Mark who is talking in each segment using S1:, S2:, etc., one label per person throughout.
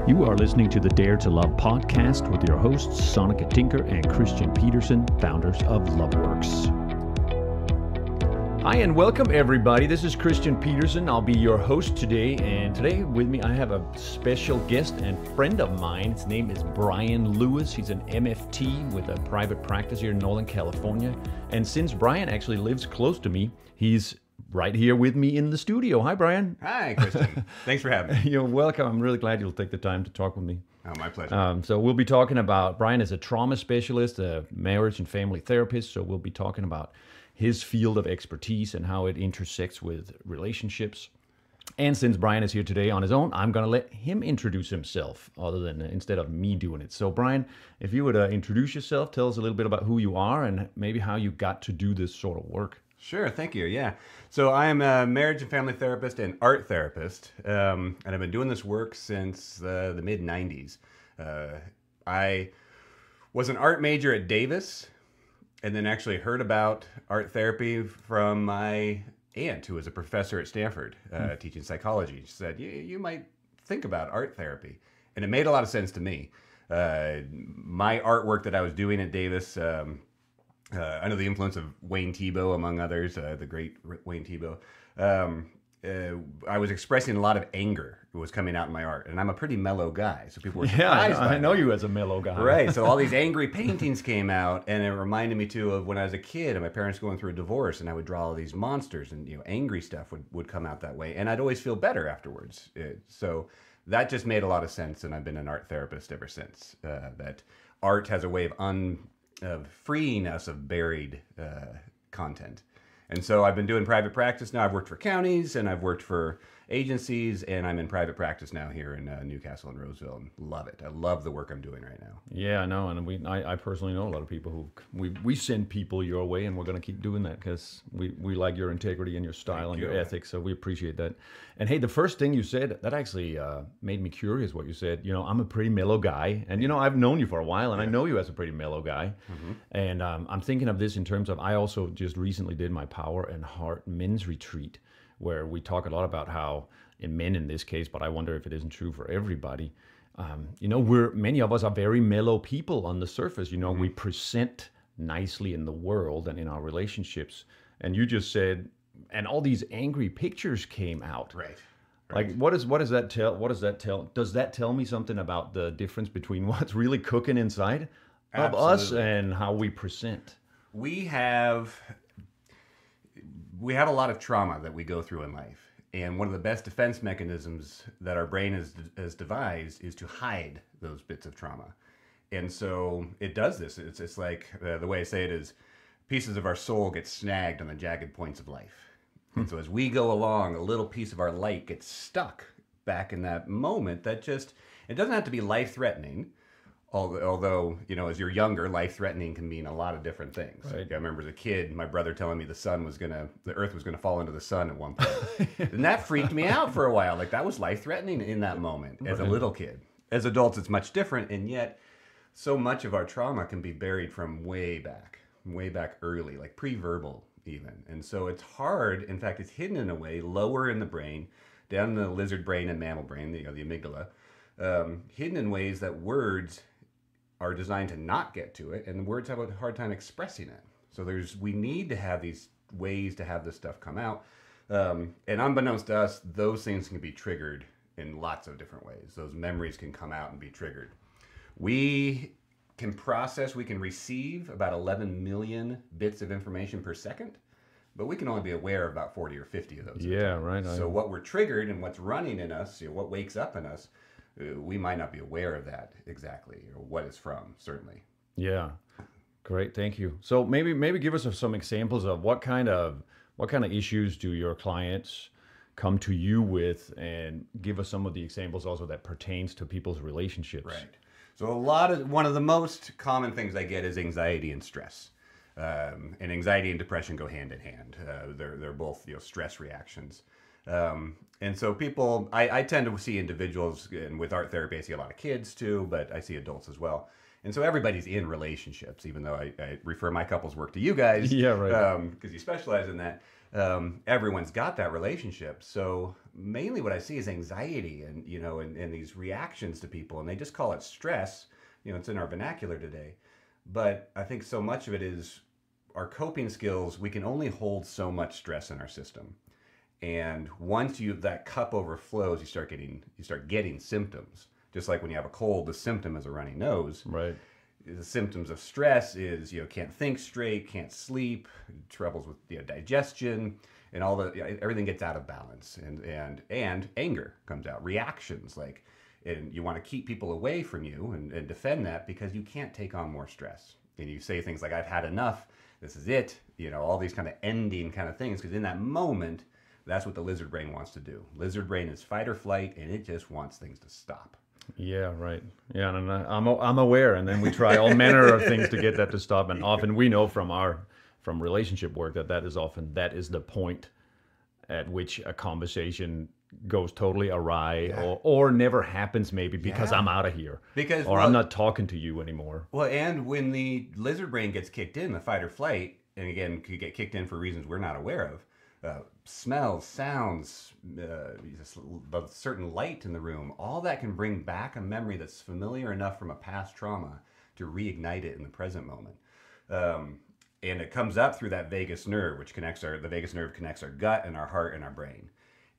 S1: You are listening to the Dare to Love podcast with your hosts, Sonica Tinker and Christian Peterson, founders of LoveWorks. Hi and welcome everybody. This is Christian Peterson. I'll be your host today, and today with me I have a special guest and friend of mine. His name is Brian Lewis. He's an MFT with a private practice here in Northern California. And since Brian actually lives close to me, he's right here with me in the studio. Hi, Brian.
S2: Hi, Christian. Thanks for having me.
S1: You're welcome. I'm really glad you'll take the time to talk with me.
S2: Oh, my pleasure.
S1: So we'll be talking about, Brian is a trauma specialist, a marriage and family therapist. So we'll be talking about his field of expertise and how it intersects with relationships. And since Brian is here today on his own, I'm going to let him introduce himself instead of me doing it. So Brian, if you would introduce yourself, tell us a little bit about who you are and maybe how you got to do this sort of work.
S2: Sure, thank you. Yeah. So I am a marriage and family therapist and art therapist, and I've been doing this work since the mid-90s. I was an art major at Davis, and then actually heard about art therapy from my aunt, who was a professor at Stanford, teaching psychology. She said, you might think about art therapy. And it made a lot of sense to me. My artwork that I was doing at Davis, under the influence of Wayne Thiebaud, among others, the great Wayne Thiebaud, I was expressing a lot of anger that was coming out in my art. And I'm a pretty mellow guy, so people were surprised by
S1: I know you as a mellow guy.
S2: Right, so all these angry paintings came out, and it reminded me, too, of when I was a kid and my parents going through a divorce, and I would draw all these monsters, and angry stuff would come out that way. And I'd always feel better afterwards. So that just made a lot of sense, and I've been an art therapist ever since. That art has a way of freeing us of buried content. And so I've been doing private practice now. I've worked for counties and I've worked for agencies, and I'm in private practice now here in Newcastle and Roseville, and love it. I love the work I'm doing right now.
S1: Yeah, I know, and I personally know a lot of people who we send people your way, and we're going to keep doing that because we like your integrity and your style and your ethics, so we appreciate that. And hey, the first thing you said, that actually made me curious what you said. I'm a pretty mellow guy, and I've known you for a while, and I know you as a pretty mellow guy. Mm-hmm. And I'm thinking of this in terms of, I also just recently did my Power and Heart men's retreat, where we talk a lot about how, in men in this case, but I wonder if it isn't true for everybody, many of us are very mellow people on the surface.
S2: Mm-hmm.
S1: We present nicely in the world and in our relationships. And you just said, and all these angry pictures came out.
S2: Right.
S1: Like, what does that tell? What does that tell? Does that tell me something about the difference between what's really cooking inside of us and how we present?
S2: We have a lot of trauma that we go through in life. And one of the best defense mechanisms that our brain has devised is to hide those bits of trauma. And so it does this. It's like, the way I say it is, pieces of our soul get snagged on the jagged points of life. And so as we go along, a little piece of our light gets stuck back in that moment it doesn't have to be life-threatening. Although, as you're younger, life-threatening can mean a lot of different things.
S1: Right.
S2: I remember as a kid, my brother telling me the earth was gonna fall into the sun at one point. And that freaked me out for a while. Like, that was life-threatening in that moment as a little kid. As adults, it's much different, and yet so much of our trauma can be buried from way back early, like pre-verbal even. And so it's hard, in fact, it's hidden in a way, lower in the brain, down in the lizard brain and mammal brain, the amygdala, hidden in ways that words are designed to not get to it, and the words have a hard time expressing it. So we need to have these ways to have this stuff come out. And unbeknownst to us, those things can be triggered in lots of different ways. Those memories can come out and be triggered. We can receive about 11 million bits of information per second, but we can only be aware of about 40 or 50 of those.
S1: Yeah, right.
S2: So what we're triggered and what's running in us, what wakes up in us, we might not be aware of that exactly, or what it's from, certainly.
S1: Yeah, great, thank you. So maybe give us some examples of what kind of issues do your clients come to you with, and give us some of the examples also that pertains to people's relationships.
S2: Right. So one of the most common things I get is anxiety and stress. And anxiety and depression go hand in hand. They're both stress reactions. And so I tend to see individuals, and with art therapy I see a lot of kids too, but I see adults as well. And so everybody's in relationships, even though I refer my couples work to you guys.
S1: Yeah, right.
S2: Because you specialize in that. Everyone's got that relationship. So mainly what I see is anxiety and, and these reactions to people, and they just call it stress. It's in our vernacular today. But I think so much of it is our coping skills. We can only hold so much stress in our system. And once that cup overflows, you start getting symptoms. Just like when you have a cold, the symptom is a runny nose.
S1: Right.
S2: The symptoms of stress is, can't think straight, can't sleep, troubles with digestion, and everything gets out of balance, and anger comes out, reactions and you want to keep people away from you and defend that because you can't take on more stress. And you say things like, I've had enough, this is it, all these kind of ending kind of things, because in that moment, that's what the lizard brain wants to do. Lizard brain is fight or flight, and it just wants things to stop.
S1: Yeah, right. Yeah, and I'm aware, and then we try all manner of things to get that to stop. And often we know from relationship work that is the point at which a conversation goes totally awry, or never happens, maybe because I'm out of here, I'm not talking to you anymore. Well,
S2: and when the lizard brain gets kicked in, the fight or flight, and again could get kicked in for reasons we're not aware of. Smells, sounds, a certain light in the room, all that can bring back a memory that's familiar enough from a past trauma to reignite it in the present moment. And it comes up through that vagus nerve, which the vagus nerve connects our gut and our heart and our brain.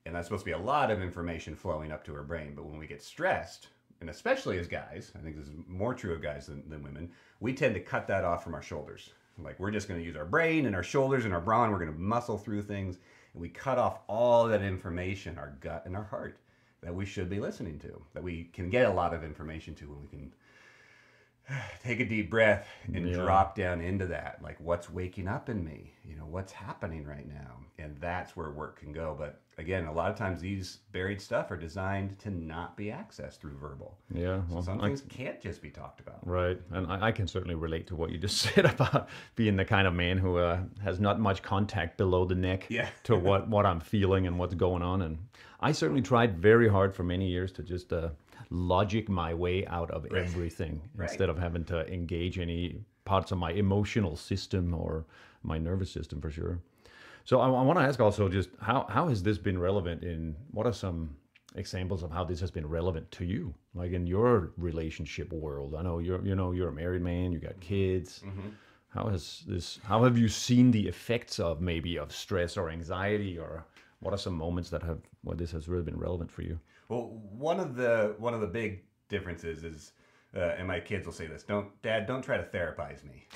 S2: And that's supposed to be a lot of information flowing up to our brain. But when we get stressed, and especially as guys, I think this is more true of guys than women, we tend to cut that off from our shoulders. Like, we're just going to use our brain and our shoulders and our brawn. We're going to muscle through things. And we cut off all that information, our gut and our heart, that we should be listening to, that we can get a lot of information to when we can take a deep breath and drop down into that. Like, what's waking up in me? What's happening right now? And that's where work can go. But again, a lot of times these buried stuff are designed to not be accessed through verbal.
S1: Yeah.
S2: Well, some things can't just be talked about.
S1: Right. And I can certainly relate to what you just said about being the kind of man who has not much contact below the neck to what I'm feeling and what's going on. And I certainly tried very hard for many years to just logic my way out of everything instead of having to engage any parts of my emotional system or my nervous system, for sure. So I want to ask also, just how has this been relevant what are some examples of how this has been relevant to you, like in your relationship world? I know you're a married man, you got kids. Mm-hmm. How have you seen the effects of stress or anxiety, or what are some moments where this has really been relevant for you?
S2: Well, one of the big differences is, and my kids will say this: Dad, don't try to therapize me.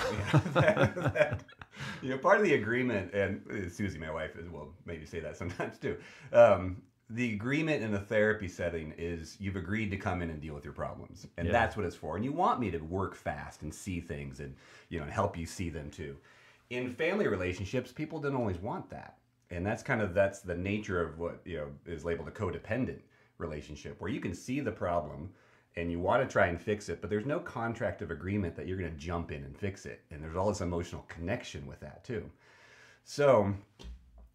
S2: Part of the agreement, and Susie, my wife, will maybe say that sometimes too. The agreement in the therapy setting is you've agreed to come in and deal with your problems, and that's what it's for. And you want me to work fast and see things, and and help you see them too. In family relationships, people don't always want that, and that's the nature of what is labeled a codependent relationship, where you can see the problem and you want to try and fix it, but there's no contract of agreement that you're going to jump in and fix it. And there's all this emotional connection with that too. So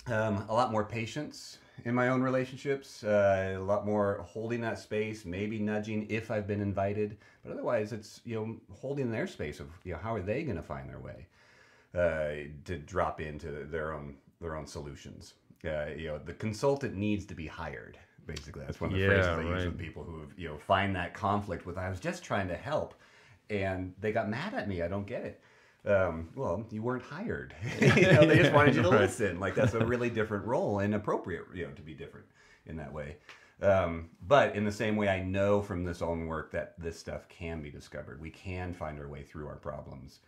S2: a lot more patience in my own relationships, a lot more holding that space, maybe nudging if I've been invited, but otherwise it's, holding their space of, how are they going to find their way to drop into their own solutions. The consultant needs to be hired. Basically, that's one of the phrases I use with people who find that conflict with, I was just trying to help, and they got mad at me. I don't get it. Well, you weren't hired. They just wanted you to listen. Like, that's a really different role, and appropriate, to be different in that way. But in the same way, I know from this own work that this stuff can be discovered. We can find our way through our problems,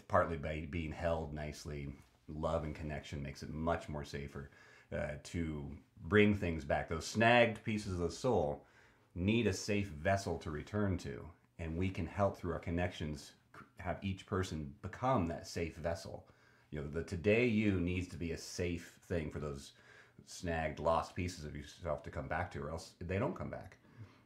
S2: partly by being held nicely. Love and connection makes it much more safer to bring things back. Those snagged pieces of the soul need a safe vessel to return to, and we can help through our connections have each person become that safe vessel. The today you needs to be a safe thing for those snagged, lost pieces of yourself to come back to, or else they don't come back.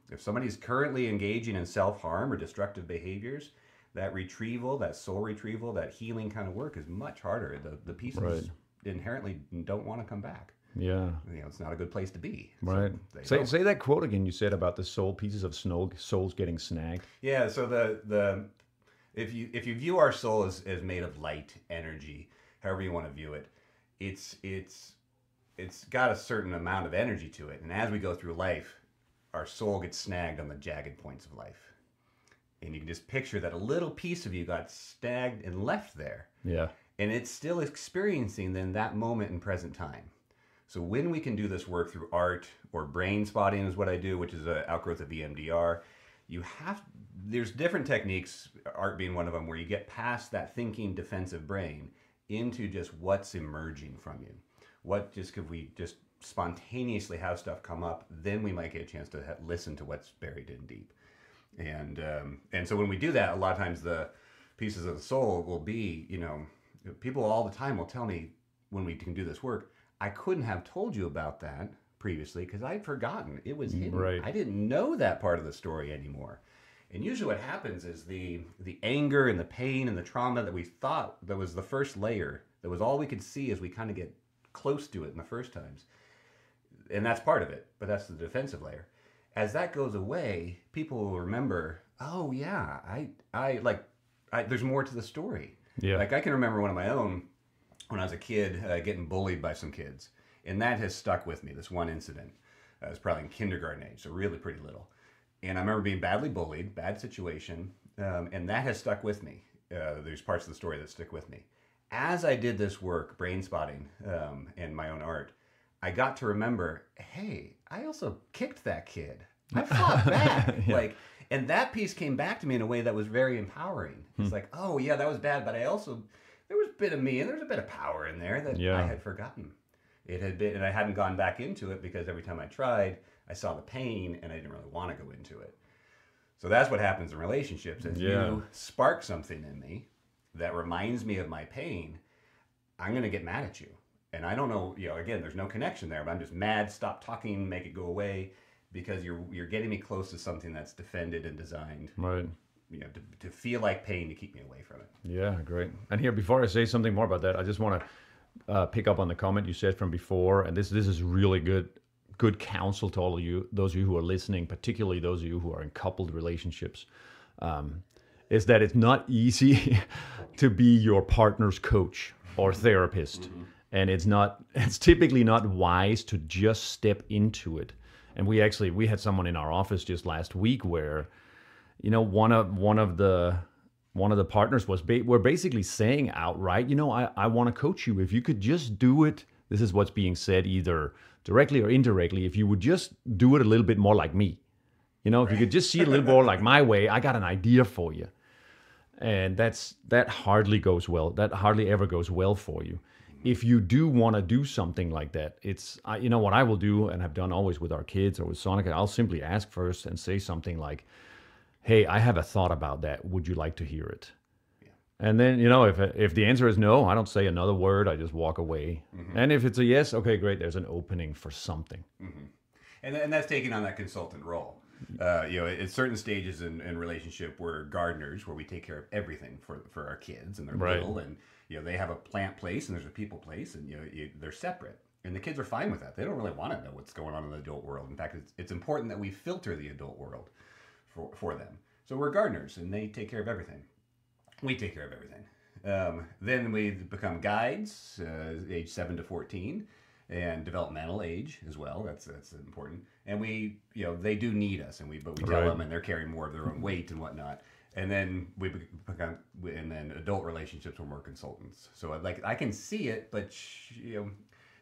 S2: If somebody's currently engaging in self-harm or destructive behaviors, that retrieval, that soul retrieval, that healing kind of work is much harder. The pieces inherently don't want to come back.
S1: Yeah.
S2: It's not a good place to be.
S1: Right. So say that quote again you said about the soul, pieces of souls getting snagged.
S2: Yeah, so if you view our soul as made of light, energy, however you want to view it, it's it's got a certain amount of energy to it. And as we go through life, our soul gets snagged on the jagged points of life. And you can just picture that a little piece of you got snagged and left there.
S1: Yeah.
S2: And it's still experiencing then that moment in present time. So when we can do this work through art or brain spotting is what I do, which is an outgrowth of EMDR, there's different techniques, art being one of them, where you get past that thinking defensive brain into just what's emerging from you. Could we just spontaneously have stuff come up, then we might get a chance to listen to what's buried in deep. And so when we do that, a lot of times the pieces of the soul will be, people all the time will tell me when we can do this work, I couldn't have told you about that previously because I'd forgotten. It was hidden.
S1: Right.
S2: I didn't know that part of the story anymore. And usually what happens is the anger and the pain and the trauma that we thought that was the first layer, that was all we could see as we kind of get close to it in the first times. And that's part of it, but that's the defensive layer. As that goes away, people will remember, oh yeah, there's more to the story.
S1: Yeah.
S2: Like I can remember one of my own when I was a kid getting bullied by some kids. And that has stuck with me, this one incident. I was probably in kindergarten age, so really pretty little. And I remember being badly bullied, bad situation, and that has stuck with me. There's parts of the story that stick with me. As I did this work, brain spotting, and my own art, I got to remember, hey, I also kicked that kid. I fought back.
S1: Yeah.
S2: And that piece came back to me in a way that was very empowering. It's like, oh yeah, that was bad, but there was a bit of me, and there was a bit of power in there that I had forgotten. It had been, and I hadn't gone back into it because every time I tried, I saw the pain, and I didn't really want to go into it. So that's what happens in relationships. If you spark something in me that reminds me of my pain, I'm going to get mad at you. And I don't know, again, there's no connection there, but I'm just mad, stop talking, make it go away, because you're getting me close to something that's defended and designed.
S1: Right.
S2: To feel like pain to keep me away from it.
S1: Yeah, great. And here, before I say something more about that, I just want to pick up on the comment you said from before, and this is really good counsel to all of you, those of you who are listening, particularly those of you who are in coupled relationships, is that it's not easy to be your partner's coach or therapist. Mm-hmm. And it's typically not wise to just step into it. And we had someone in our office just last week where, one of the partners were basically saying outright, I want to coach you. If you could just do it, this is what's being said either directly or indirectly. If you would just do it a little bit more like me, if you could just see it a little more like my way, I got an idea for you. And that hardly goes well. That hardly ever goes well for you. If you do want to do something like that, what I will do, and have done always with our kids or with Sonica, I'll simply ask first and say something like, hey, I have a thought about that. Would you like to hear it? Yeah. And then, if the answer is no, I don't say another word. I just walk away. Mm-hmm. And if it's a yes, okay, great. There's an opening for something.
S2: Mm-hmm. And that's taking on that consultant role. At certain stages in relationship, we're gardeners, where we take care of everything for our kids, and they're little, and they have a plant place and there's a people place, and they're separate. And the kids are fine with that. They don't really want to know what's going on in the adult world. In fact, it's important that we filter the adult world for them. So we're gardeners, and they take care of everything. We take care of everything. Then we become guides, age 7 to 14, and developmental age as well. That's important. And we, they do need us, and we tell them, and they're carrying more of their own weight and whatnot. And then and then adult relationships when we're consultants. So I can see it, but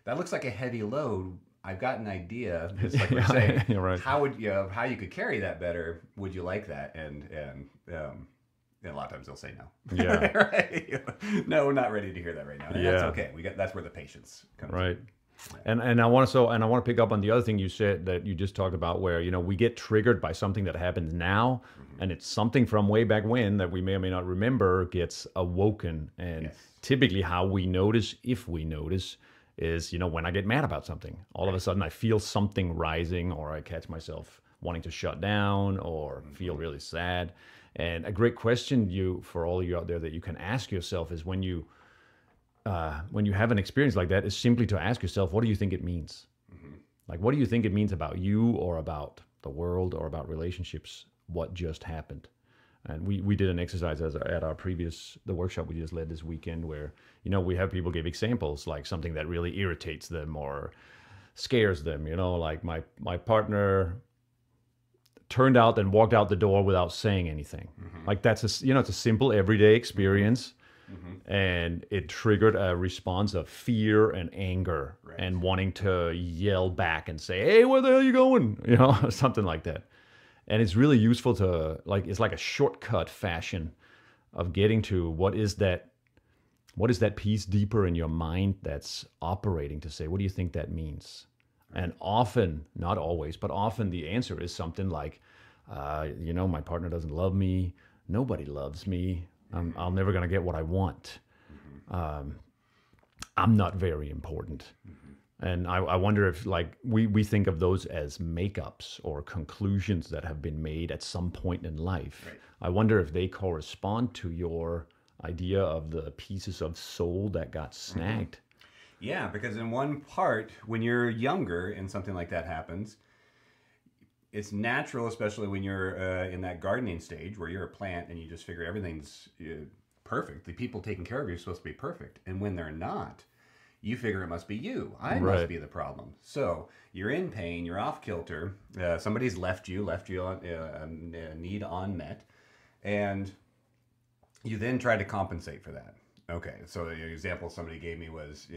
S2: that looks like a heavy load. I've got an idea. It's like we're saying, right. How you could carry that better? Would you like that? And a lot of times they'll say no.
S1: Yeah.
S2: Right? No, we're not ready to hear that right now. And that's okay. That's where the patience comes.
S1: Right. In. And I want to pick up on the other thing you said that you just talked about, where we get triggered by something that happens now, and it's something from way back when that we may or may not remember gets awoken. And typically, how we notice, if we notice, is when I get mad about something. All of a sudden, I feel something rising, or I catch myself wanting to shut down or feel really sad. And a great question for all of you out there that you can ask yourself is when you have an experience like that, is simply to ask yourself, what do you think it means? Mm-hmm. Like, what do you think it means about you or about the world or about relationships? What just happened? And we did an exercise at our the workshop we just led this weekend where, we have people give examples, like something that really irritates them or scares them, like my partner turned out and walked out the door without saying anything. Like that's it's a simple everyday experience. And it triggered a response of fear and anger and wanting to yell back and say, hey, where the hell are you going? Something like that. And it's really useful to, it's like a shortcut fashion of getting to what is that piece deeper in your mind that's operating to say, what do you think that means? And often, not always, but often the answer is something like, my partner doesn't love me. Nobody loves me. I'm never going to get what I want. I'm not very important. And I wonder if we think of those as makeups or conclusions that have been made at some point in life. Right. I wonder if they correspond to your idea of the pieces of soul that got snagged.
S2: Yeah, because in one part, when you're younger and something like that happens, it's natural, especially when you're in that gardening stage where you're a plant and you just figure everything's perfect. The people taking care of you are supposed to be perfect. And when they're not, you figure it must be you. I must be the problem. So you're in pain, you're off kilter, somebody's left you on a need unmet, and you then try to compensate for that. Okay, so the example somebody gave me was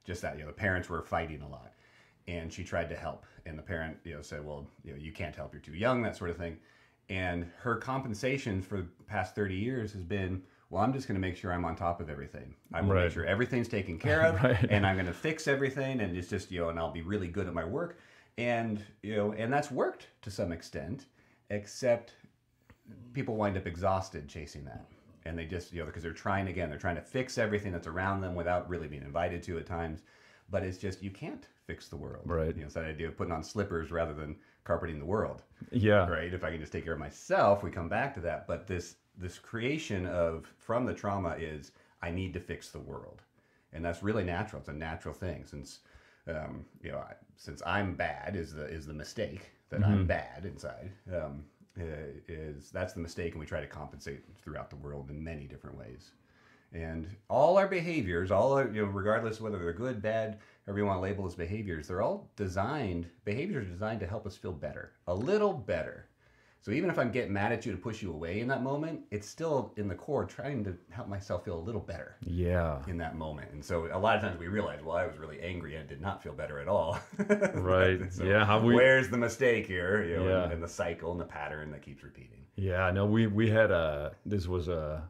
S2: just that, the parents were fighting a lot, and she tried to help, and the parent, said, well, you can't help, you're too young, that sort of thing. And her compensation for the past 30 years has been, well, I'm just going to make sure I'm on top of everything. I'm going to make sure everything's taken care of, and I'm going to fix everything, and it's just, and I'll be really good at my work. And, and that's worked to some extent, except people wind up exhausted chasing that. And they just, because they're trying to fix everything that's around them without really being invited to at times. But it's just, you can't fix the world. Right. It's that idea of putting on slippers rather than carpeting the world. Yeah. Right. If I can just take care of myself, we come back to that. But this creation from the trauma is, I need to fix the world. And that's really natural. It's a natural thing. Since, since I'm bad is the mistake, that I'm bad inside. That's the mistake, and we try to compensate throughout the world in many different ways. And all our behaviors, regardless of whether they're good, bad, however you want to label as behaviors, behaviors are designed to help us feel better, a little better. So even if I'm getting mad at you to push you away in that moment, it's still in the core trying to help myself feel a little better. Yeah. In that moment. And so a lot of times we realize, well, I was really angry and did not feel better at all. Right. So where's the mistake here? And the cycle and the pattern that keeps repeating. Yeah. No, we had this was a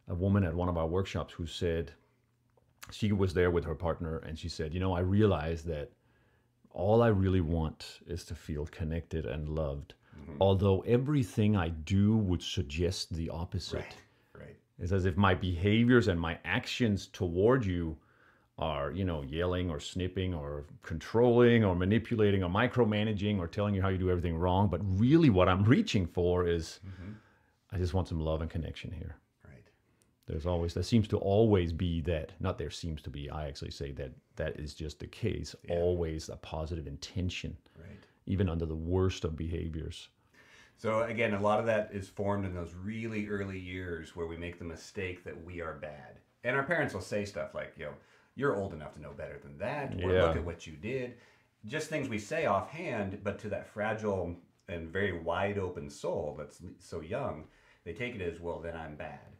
S2: woman at one of our workshops who said she was there with her partner, and she said, I realized that all I really want is to feel connected and loved. Although everything I do would suggest the opposite. Right. It's as if my behaviors and my actions toward you are, yelling or snipping or controlling or manipulating or micromanaging or telling you how you do everything wrong. But really what I'm reaching for is, I just want some love and connection here. Right. There seems to always be that, not there seems to be, I actually say that is just the case, always a positive intention. Right. Even under the worst of behaviors. So again, a lot of that is formed in those really early years where we make the mistake that we are bad. And our parents will say stuff like, you're old enough to know better than that, or look at what you did. Just things we say offhand, but to that fragile and very wide open soul that's so young, they take it as, well, then I'm bad.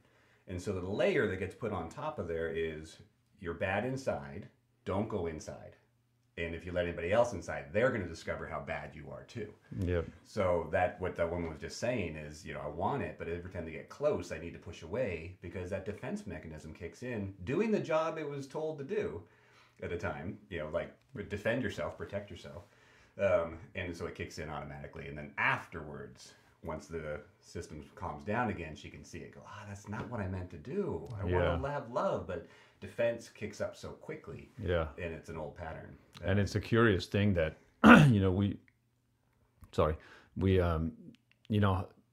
S2: And so the layer that gets put on top of there is, you're bad inside, don't go inside. And if you let anybody else inside, they're going to discover how bad you are too. Yep. So what that woman was just saying is, I want it, but every time they get close, I need to push away because that defense mechanism kicks in, doing the job it was told to do at a time, like defend yourself, protect yourself. And so it kicks in automatically. And then afterwards, once the system calms down again, she can see it go, that's not what I meant to do. I want to have love, but defense kicks up so quickly. Yeah. And it's an old pattern. And it's a curious thing that,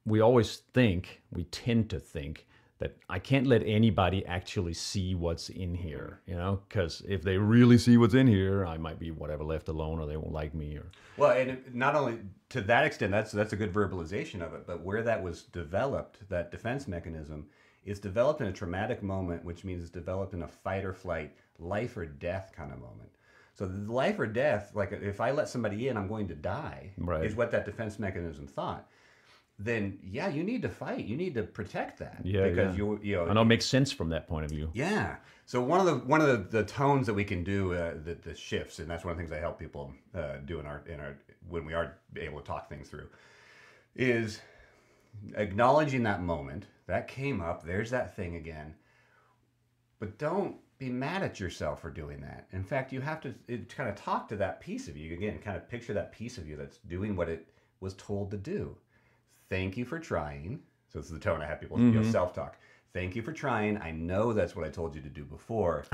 S2: we always think, we tend to think
S1: that I can't let anybody actually see what's in here, you know, because if they really see what's in here, I might be whatever left alone, or they won't like me. Or
S2: well, and not only to that extent, that's a good verbalization of it, but where that was developed, that defense mechanism, is developed in a traumatic moment, which means it's developed in a fight or flight, life or death kind of moment. So the life or death, like if I let somebody in, I'm going to die,
S1: right.
S2: is what that defense mechanism thought. Then yeah, you need to fight. You need to protect that.
S1: Yeah,
S2: because
S1: yeah.
S2: you know,
S1: I know it makes sense from that point of view.
S2: Yeah. So one of the tones that we can do, the shifts, and that's one of the things I help people do in our when we are able to talk things through, is acknowledging that moment that came up. There's that thing again, but don't be mad at yourself for doing that. In fact, you have to kind of talk to that piece of you again. Kind of picture that piece of you that's doing what it was told to do. Thank you for trying. So this is the tone I have people self-talk. Thank you for trying. I know that's what I told you to do before.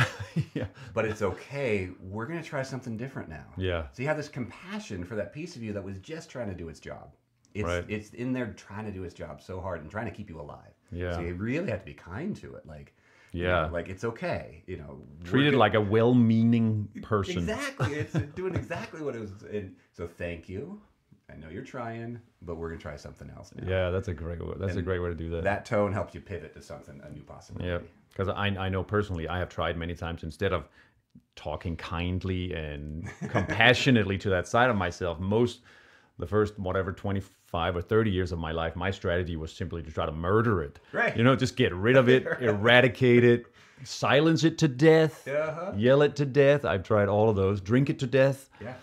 S1: Yeah.
S2: But it's okay. We're going to try something different now.
S1: Yeah.
S2: So you have this compassion for that piece of you that was just trying to do its job. It's in there trying to do its job so hard and trying to keep you alive.
S1: Yeah.
S2: So you really have to be kind to it. Like,
S1: yeah.
S2: You know, like it's okay. You know,
S1: treat it like a well-meaning person.
S2: Exactly. It's doing exactly what it was. And so thank you. I know you're trying, but we're gonna try something else now.
S1: Yeah, that's a great way to do that.
S2: That tone helps you pivot to something, a new possibility.
S1: Yeah, because I know personally, I have tried many times, instead of talking kindly and compassionately to that side of myself, the first 25 or 30 years of my life, my strategy was simply to try to murder it.
S2: Right.
S1: You know, just get rid of it, eradicate it, silence it to death, yell it to death. I've tried all of those. Drink it to death.
S2: Yeah.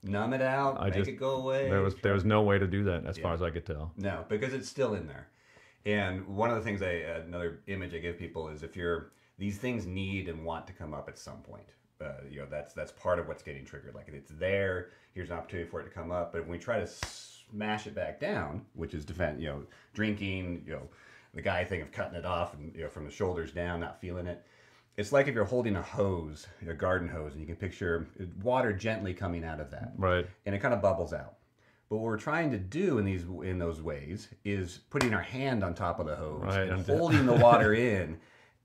S2: Numb it out, make it go away.
S1: There was no way to do that as far as I could tell.
S2: No, because it's still in there. And one of the things another image I give people is these things need and want to come up at some point. You know, that's part of what's getting triggered. Like it's there, here's an opportunity for it to come up. But when we try to smash it back down, which is drinking, the guy thing of cutting it off and from the shoulders down, not feeling it. It's like if you're holding a hose, a garden hose, and you can picture water gently coming out of that.
S1: Right.
S2: And it kind of bubbles out. But what we're trying to do in those ways is putting our hand on top of the hose and holding the water in.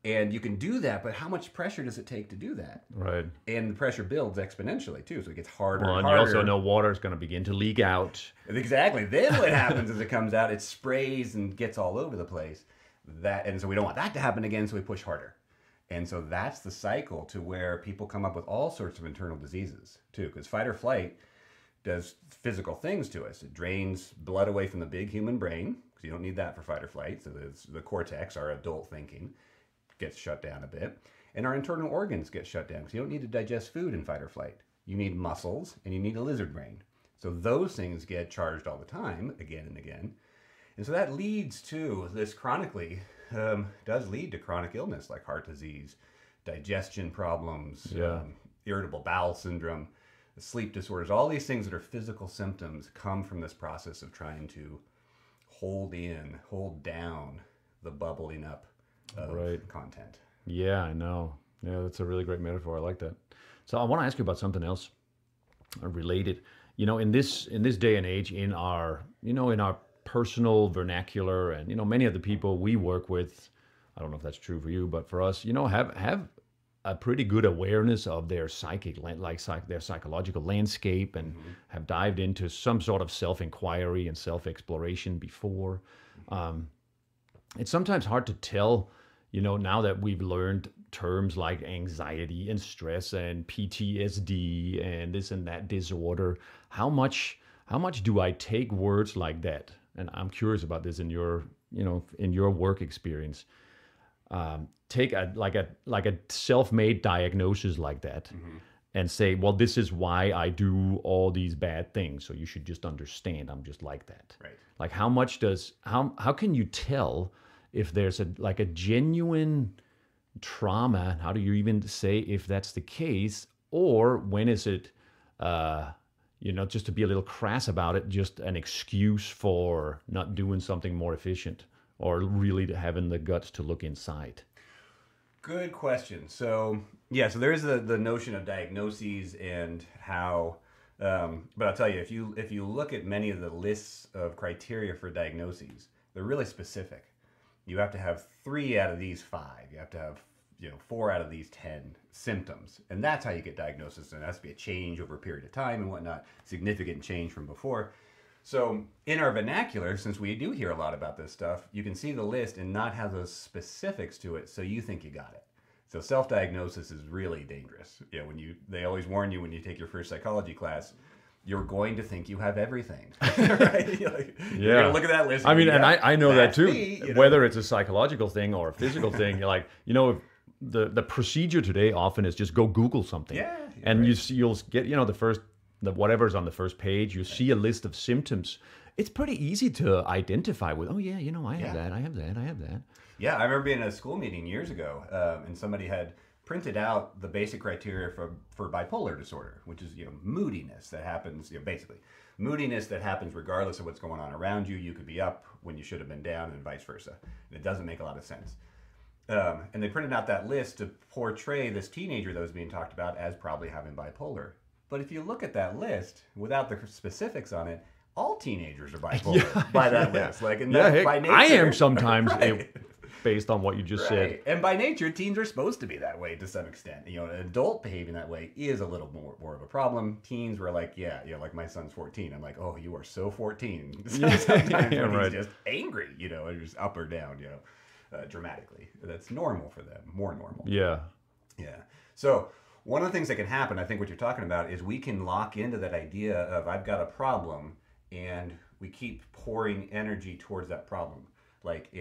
S2: And you can do that, but how much pressure does it take to do that?
S1: Right.
S2: And the pressure builds exponentially too, so it gets harder
S1: and
S2: harder. And
S1: you also know water is going to begin to leak out.
S2: Exactly. Then what happens as it comes out, it sprays and gets all over the place. And so we don't want that to happen again, so we push harder. And so that's the cycle to where people come up with all sorts of internal diseases too, because fight or flight does physical things to us. It drains blood away from the big human brain, because you don't need that for fight or flight. So the cortex, our adult thinking, gets shut down a bit. And our internal organs get shut down, because you don't need to digest food in fight or flight. You need muscles, and you need a lizard brain. So those things get charged all the time, again and again. And so that leads to this does lead to chronic illness like heart disease, digestion problems, irritable bowel syndrome, sleep disorders. All these things that are physical symptoms come from this process of trying to hold down the bubbling up of content.
S1: Yeah, I know. Yeah, that's a really great metaphor. I like that. So I want to ask you about something else related. You know, in this day and age, in our personal vernacular, and many of the people we work with, I don't know if that's true for you, but for us, have a pretty good awareness of their their psychological landscape, and have dived into some sort of self-inquiry and self-exploration before. It's sometimes hard to tell, now that we've learned terms like anxiety and stress and PTSD and this and that disorder, how much do I take words like that? And I'm curious about this in your work experience. Take a self-made diagnosis like that, and say, well, this is why I do all these bad things. So you should just understand I'm just like that.
S2: Right.
S1: Like how can you tell if there's a genuine trauma? How do you even say if that's the case, or when is it, just to be a little crass about it, just an excuse for not doing something more efficient, or really having the guts to look inside?
S2: Good question. So there is the notion of diagnoses and how, but I'll tell you, if you look at many of the lists of criteria for diagnoses, they're really specific. you have to have 3 out of these 5. You have to have 4 out of these 10 symptoms. And that's how you get diagnosis. And it has to be a change over a period of time and whatnot, significant change from before. So in our vernacular, since we do hear a lot about this stuff, you can see the list and not have those specifics to it, so you think you got it. So self-diagnosis is really dangerous. They always warn you when you take your first psychology class, you're going to think you have everything, right? You're going to look at that list.
S1: I mean, and I know that too. Whether it's a psychological thing or a physical thing, you're like, the procedure today often is just go Google something, and you'll get whatever's on the first page. You see a list of symptoms. It's pretty easy to identify with. Oh yeah, I have that. I have that. I have that.
S2: Yeah, I remember being in a school meeting years ago, and somebody had printed out the basic criteria for bipolar disorder, which is moodiness that happens. Basically, moodiness that happens regardless of what's going on around you. You could be up when you should have been down, and vice versa. And it doesn't make a lot of sense. And they printed out that list to portray this teenager that was being talked about as probably having bipolar. But if you look at that list without the specifics on it, all teenagers are bipolar by that list. Like, by nature,
S1: I am sometimes. Based on what you just said.
S2: And by nature, teens are supposed to be that way to some extent. An adult behaving that way is a little more of a problem. Teens were like, like my son's 14. I'm like, oh, you are so 14. Sometimes when he's just angry, and just up or down, dramatically. That's normal for them, more normal.
S1: Yeah.
S2: Yeah. So one of the things that can happen, I think what you're talking about, is we can lock into that idea of I've got a problem, and we keep pouring energy towards that problem. Like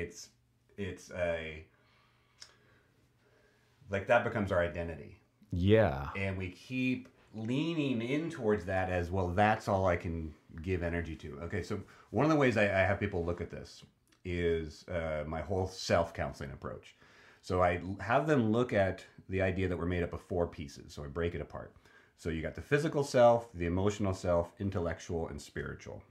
S2: that becomes our identity.
S1: Yeah.
S2: And we keep leaning in towards that as, well, that's all I can give energy to. Okay, so one of the ways I have people look at this is my whole self-counseling approach. So I have them look at the idea that we're made up of 4 pieces. So I break it apart. So you got the physical self, the emotional self, intellectual, and spiritual.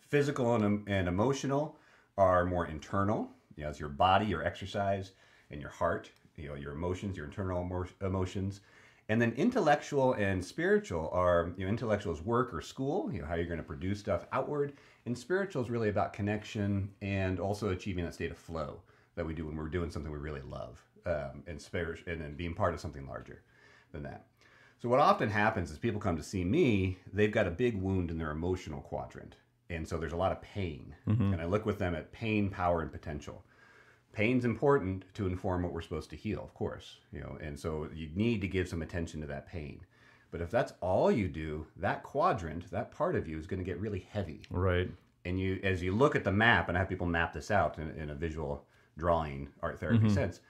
S2: Physical and emotional are more internal. It's your body, your exercise, and your heart, your emotions, your internal emotions. And then intellectual and spiritual are, intellectual is work or school, how you're going to produce stuff outward. And spiritual is really about connection and also achieving that state of flow that we do when we're doing something we really love, and then being part of something larger than that. So what often happens is people come to see me, they've got a big wound in their emotional quadrant. And so there's a lot of pain. And I look with them at pain, power, and potential. Pain's important to inform what we're supposed to heal, of course. And so you need to give some attention to that pain. But if that's all you do, that quadrant, that part of you is going to get really heavy.
S1: Right.
S2: And as you look at the map, and I have people map this out in a visual drawing, art therapy sense,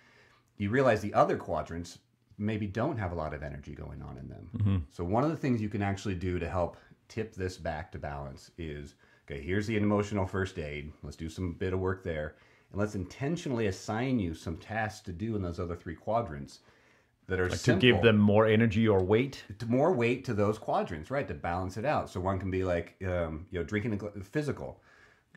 S2: you realize the other quadrants maybe don't have a lot of energy going on in them. So one of the things you can actually do to help tip this back to balance is, okay, here's the emotional first aid. Let's do some bit of work there. And let's intentionally assign you some tasks to do in those other 3 quadrants that are simple.
S1: To give them more energy or weight?
S2: More weight to those quadrants, right, to balance it out. So one can be like, drinking physical.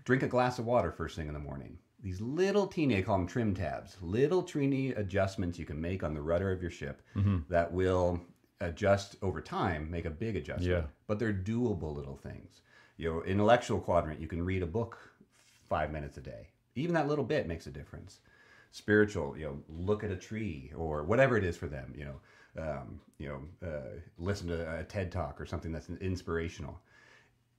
S2: Drink a glass of water first thing in the morning. These little teeny, I call them trim tabs, little teeny adjustments you can make on the rudder of your ship that will adjust over time, make a big adjustment.
S1: Yeah.
S2: But they're doable little things. Intellectual quadrant, you can read a book 5 minutes a day. Even that little bit makes a difference. Spiritual, look at a tree or whatever it is for them. Listen to a TED talk or something that's inspirational.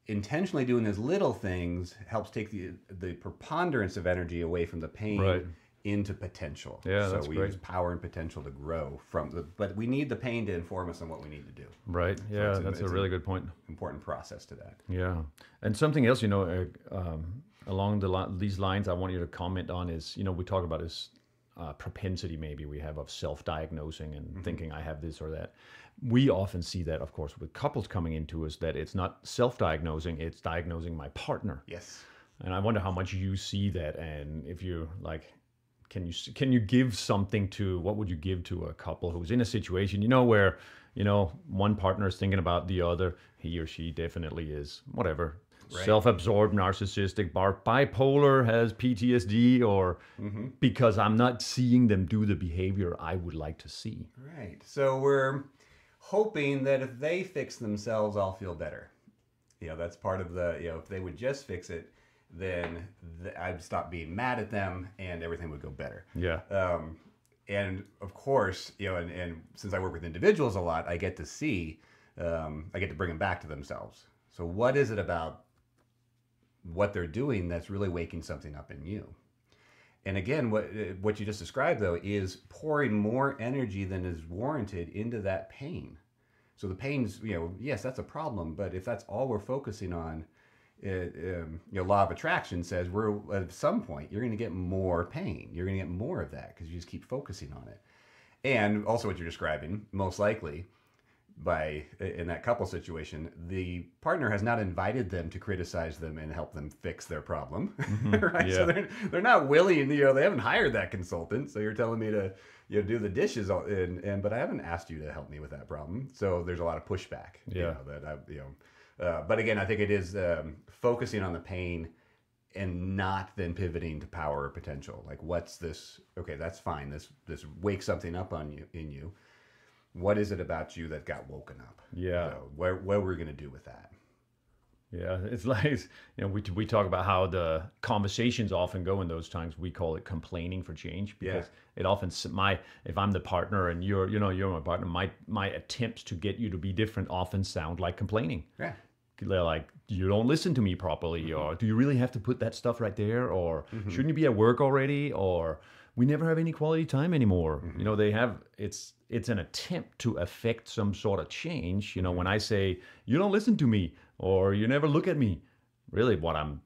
S2: Intentionally doing those little things helps take the preponderance of energy away from the pain into potential.
S1: Yeah,
S2: so we use power and potential to grow but we need the pain to inform us on what we need to do.
S1: Right. Yeah, so that's a really good point.
S2: Important process to that.
S1: Yeah, and something else, along these lines, I want you to comment on is, we talk about this propensity maybe we have of self-diagnosing and thinking I have this or that. We often see that, of course, with couples coming into us, that it's not self-diagnosing, it's diagnosing my partner.
S2: Yes. And
S1: I wonder how much you see that, and if you like, can you give something to, what would you give to a couple who's in a situation, where, one partner is thinking about the other, he or she definitely is, whatever, self-absorbed, narcissistic, bipolar, has PTSD, or because I'm not seeing them do the behavior I would like to see.
S2: Right. So we're hoping that if they fix themselves, I'll feel better. That's part of the, if they would just fix it. then I'd stop being mad at them and everything would go better.
S1: Yeah.
S2: And of course, and since I work with individuals a lot, I get to see, I get to bring them back to themselves. So what is it about what they're doing that's really waking something up in you? And again, what you just described, though, is pouring more energy than is warranted into that pain. So the pain's, yes, that's a problem, but if that's all we're focusing on, law of attraction says at some point you're going to get more pain. You're going to get more of that because you just keep focusing on it. And also what you're describing, most likely, in that couple situation, the partner has not invited them to criticize them and help them fix their problem, right? Yeah. So they're not willing. They haven't hired that consultant. So you're telling me to do the dishes, but I haven't asked you to help me with that problem. So there's a lot of pushback.
S1: Yeah.
S2: But again, I think it is focusing on the pain and not then pivoting to power or potential. Like, what's this? Okay, that's fine. This wakes something up in you. What is it about you that got woken up?
S1: Yeah.
S2: So what are we going to do with that?
S1: Yeah, it's like, we talk about how the conversations often go in those times. We call it complaining for change, because it often, if I'm the partner and you're my partner, my attempts to get you to be different often sound like complaining.
S2: Yeah.
S1: They're like, you don't listen to me properly, or do you really have to put that stuff right there, or shouldn't you be at work already, or we never have any quality time anymore. It's an attempt to affect some sort of change. When I say, you don't listen to me, or you never look at me, really what I'm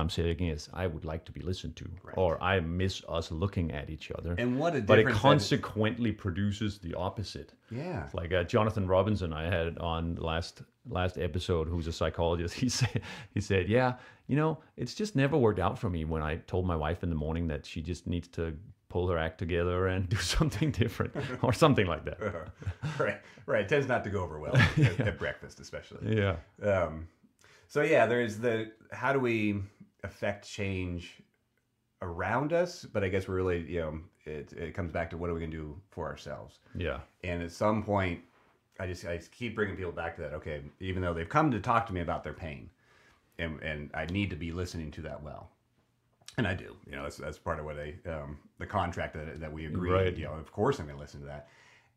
S1: saying is, I would like to be listened to, right. Or I miss us looking at each other.
S2: And what a
S1: but
S2: difference!
S1: It consequently produces the opposite.
S2: Yeah.
S1: Like Jonathan Robinson, I had on last episode, who's a psychologist. He said, yeah, it's just never worked out for me when I told my wife in the morning that she just needs to pull her act together and do something different, or something like that.
S2: Right. It tends not to go over well at breakfast, especially.
S1: Yeah.
S2: So yeah, there's how do we affect change around us? But I guess we're really, it comes back to what are we going to do for ourselves?
S1: Yeah.
S2: And at some point, I keep bringing people back to that. Okay, even though they've come to talk to me about their pain, and I need to be listening to that well. And I do, that's part of what the contract that we agreed.
S1: Right.
S2: Of course I'm going to listen to that.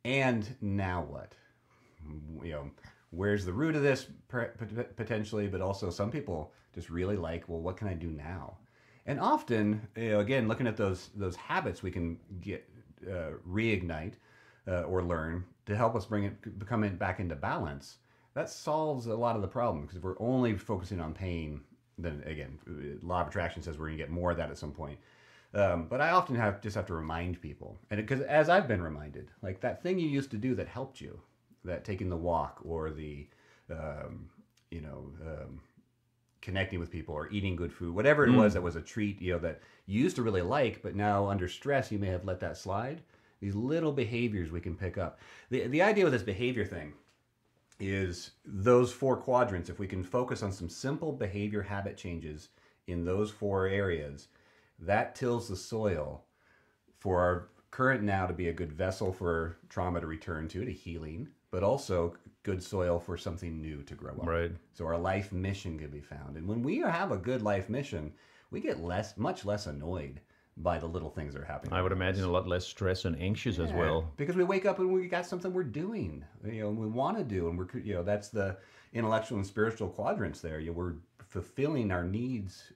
S2: And now what? Where's the root of this potentially? But also some people just really like, well, what can I do now? And often, again, looking at those habits we can get reignite or learn to help us become it back into balance. That solves a lot of the problem, because if we're only focusing on pain, then again, law of attraction says we're going to get more of that at some point. But I often just have to remind people, and because as I've been reminded, like that thing you used to do that helped you, that taking the walk or the, connecting with people or eating good food, whatever it was that was a treat, that you used to really like, but now under stress you may have let that slide. These little behaviors we can pick up. The idea with this behavior thing is those 4 quadrants. If we can focus on some simple behavior habit changes in those 4 areas, that tills the soil for our current now to be a good vessel for trauma to return to healing, but also good soil for something new to grow up.
S1: Right.
S2: So our life mission can be found. And when we have a good life mission, we get much less annoyed by the little things that are happening.
S1: I would imagine a lot less stress and anxious as well.
S2: Because we wake up and we got something we're doing, we want to do, and we're, that's the intellectual and spiritual quadrants there. We're fulfilling our needs,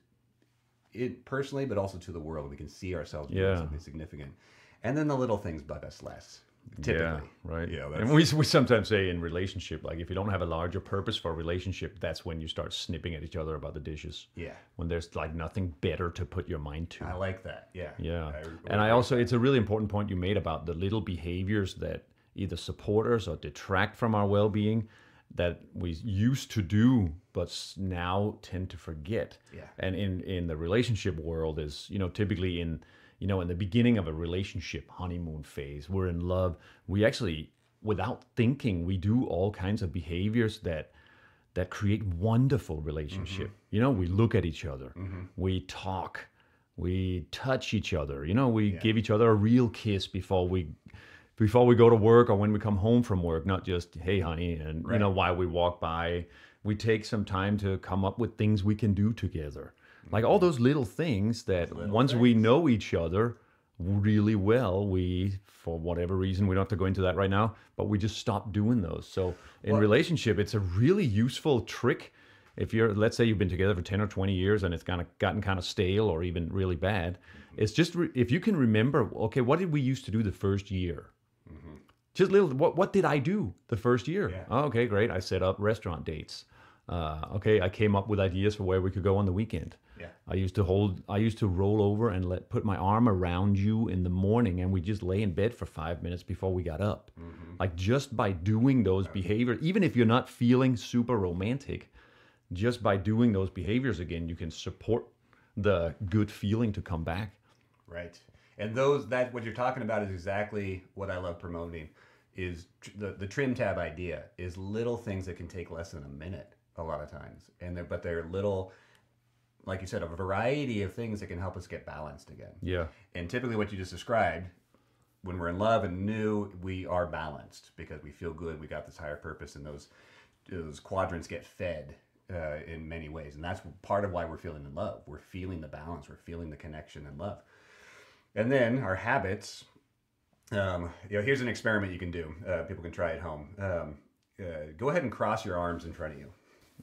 S2: personally, but also to the world. We can see ourselves doing something significant. And then the little things bug us less. Typically.
S1: Yeah, right. And we sometimes say in relationship, like if you don't have a larger purpose for a relationship, that's when you start snipping at each other about the dishes.
S2: Yeah.
S1: When there's like nothing better to put your mind to.
S2: I like that. Yeah.
S1: Yeah. And I also, it's a really important point you made about the little behaviors that either support us or detract from our well-being that we used to do, but now tend to forget.
S2: Yeah.
S1: And in the relationship world is, typically in the beginning of a relationship, honeymoon phase, we're in love. We actually, without thinking, we do all kinds of behaviors that create wonderful relationship. We look at each other, we talk, we touch each other. We give each other a real kiss before we go to work or when we come home from work, not just, hey, honey, and, while we walk by, we take some time to come up with things we can do together. Like all those little things that once we know each other really well, we, for whatever reason, we don't have to go into that right now, but we just stop doing those. So in relationship, it's a really useful trick. If you're, let's say you've been together for 10 or 20 years and it's gotten kind of stale or even really bad, it's just, if you can remember, okay, what did we used to do the first year? Just little, what did I do the first year?
S2: Yeah.
S1: Oh, okay, great. I set up restaurant dates. Okay, I came up with ideas for where we could go on the weekend.
S2: Yeah.
S1: I used to roll over and put my arm around you in the morning, and we just lay in bed for 5 minutes before we got up. Like just by doing those behaviors, even if you're not feeling super romantic, just by doing those behaviors again, you can support the good feeling to come back.
S2: Right. And what you're talking about is exactly what I love promoting, is the trim tab idea is little things that can take less than a minute a lot of times. But they're little, like you said, a variety of things that can help us get balanced again.
S1: Yeah.
S2: And typically what you just described, when we're in love and new, we are balanced because we feel good. We got this higher purpose, and those quadrants get fed in many ways. And that's part of why we're feeling in love. We're feeling the balance. We're feeling the connection and love. And then our habits, here's an experiment you can do. People can try at home. Go ahead and cross your arms in front of you.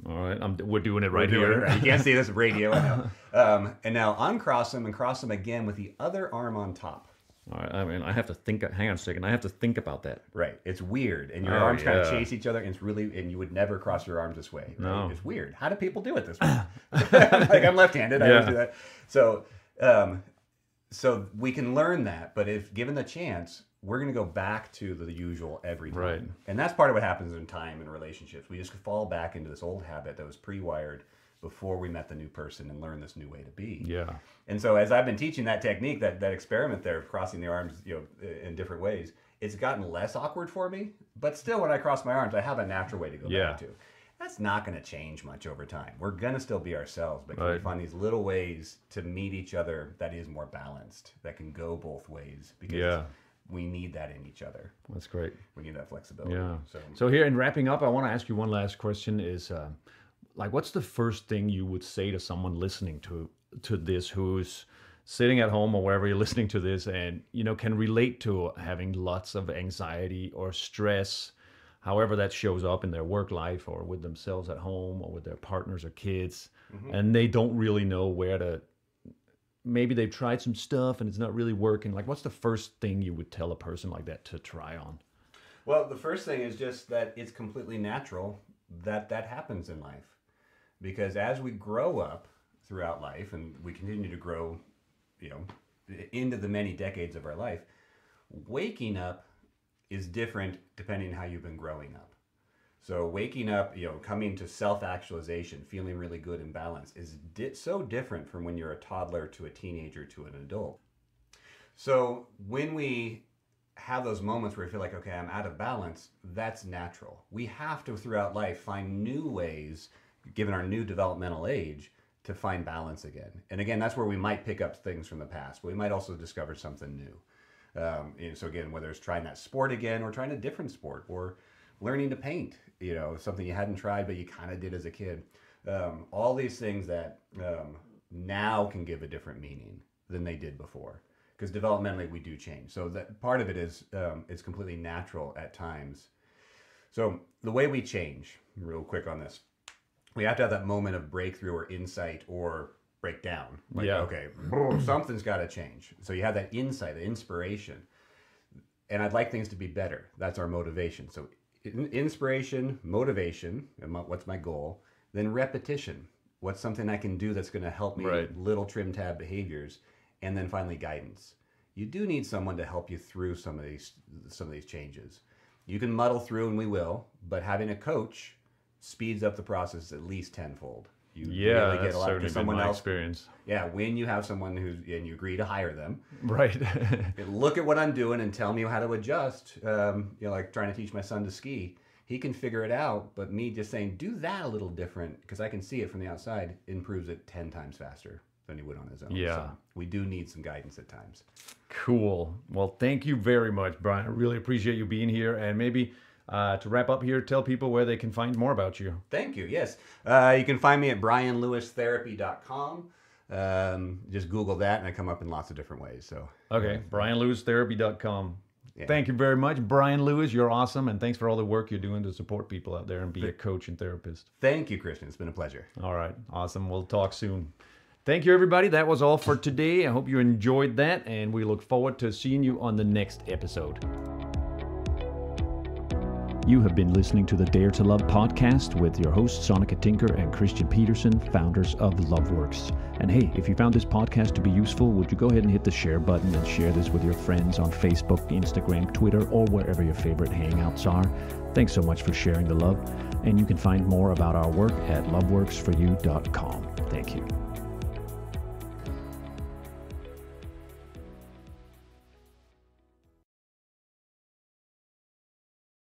S1: All right, we're doing it right here.
S2: You can't see this radio, I know. And now uncross them and cross them again with the other arm on top.
S1: All right, I mean, I have to think. Hang on a second. I have to think about that.
S2: Right, it's weird, and your arms kind of chase each other, and it's really, and you would never cross your arms this way. Right?
S1: No,
S2: it's weird. How do people do it this way? Like I'm left-handed, I always do that. So we can learn that, but if given the chance, we're going to go back to the usual every time.
S1: Right.
S2: And that's part of what happens in time and relationships. We just fall back into this old habit that was pre-wired before we met the new person and learned this new way to be.
S1: Yeah.
S2: And so as I've been teaching that technique, that experiment there of crossing the arms, in different ways, it's gotten less awkward for me, but still when I cross my arms, I have a natural way to go back to. That's not going to change much over time. We're going to still be ourselves, but can we find these little ways to meet each other that is more balanced, that can go both ways? Because we need that in each other.
S1: That's great.
S2: We need that flexibility.
S1: Yeah. So here in wrapping up, I want to ask you one last question is, what's the first thing you would say to someone listening to this who's sitting at home or wherever you're listening to this and, can relate to having lots of anxiety or stress, however that shows up in their work life or with themselves at home or with their partners or kids, and they don't really know where to, maybe they've tried some stuff and it's not really working. Like, what's the first thing you would tell a person like that to try on?
S2: Well, the first thing is just that it's completely natural that happens in life. Because as we grow up throughout life and we continue to grow, into the many decades of our life, waking up is different depending on how you've been growing up. So waking up, coming to self-actualization, feeling really good and balanced is so different from when you're a toddler to a teenager to an adult. So when we have those moments where we feel like, okay, I'm out of balance, that's natural. We have to, throughout life, find new ways, given our new developmental age, to find balance again. And again, that's where we might pick up things from the past, but we might also discover something new. So again, whether it's trying that sport again or trying a different sport or learning to paint, something you hadn't tried but you kind of did as a kid. All these things that now can give a different meaning than they did before. Because developmentally we do change. So that part of it is it's completely natural at times. So the way we change, real quick on this, we have to have that moment of breakthrough or insight or breakdown. Like, okay, something's got to change. So you have that insight, the inspiration. And I'd like things to be better. That's our motivation. So inspiration, motivation, and what's my goal? Then repetition. What's something I can do that's going to help me? Little trim tab behaviors. And then finally guidance. You do need someone to help you through some of these changes. You can muddle through, and we will, but having a coach speeds up the process at least tenfold. You really get a lot
S1: certainly
S2: someone
S1: been my
S2: else.
S1: Experience.
S2: Yeah, when you have someone and you agree to hire them,
S1: right?
S2: Look at what I'm doing and tell me how to adjust. Like trying to teach my son to ski, he can figure it out, but me just saying do that a little different because I can see it from the outside improves it 10 times faster than he would on his own.
S1: Yeah,
S2: so we do need some guidance at times.
S1: Cool. Well, thank you very much, Brian. I really appreciate you being here, and maybe To wrap up here, tell people where they can find more about you.
S2: Thank you. Yes. You can find me at brianlewistherapy.com. Just Google that, and I come up in lots of different ways. So
S1: okay, brianlewistherapy.com. Yeah. Thank you very much, Brian Lewis. You're awesome, and thanks for all the work you're doing to support people out there and be a coach and therapist.
S2: Thank you, Christian. It's been a pleasure.
S1: All right, awesome. We'll talk soon. Thank you, everybody. That was all for today. I hope you enjoyed that, and we look forward to seeing you on the next episode. You have been listening to the Dare to Love podcast with your hosts, Sonica Tinker and Christian Peterson, founders of LoveWorks. And hey, if you found this podcast to be useful, would you go ahead and hit the share button and share this with your friends on Facebook, Instagram, Twitter, or wherever your favorite hangouts are. Thanks so much for sharing the love. And you can find more about our work at loveworksforyou.com. Thank you.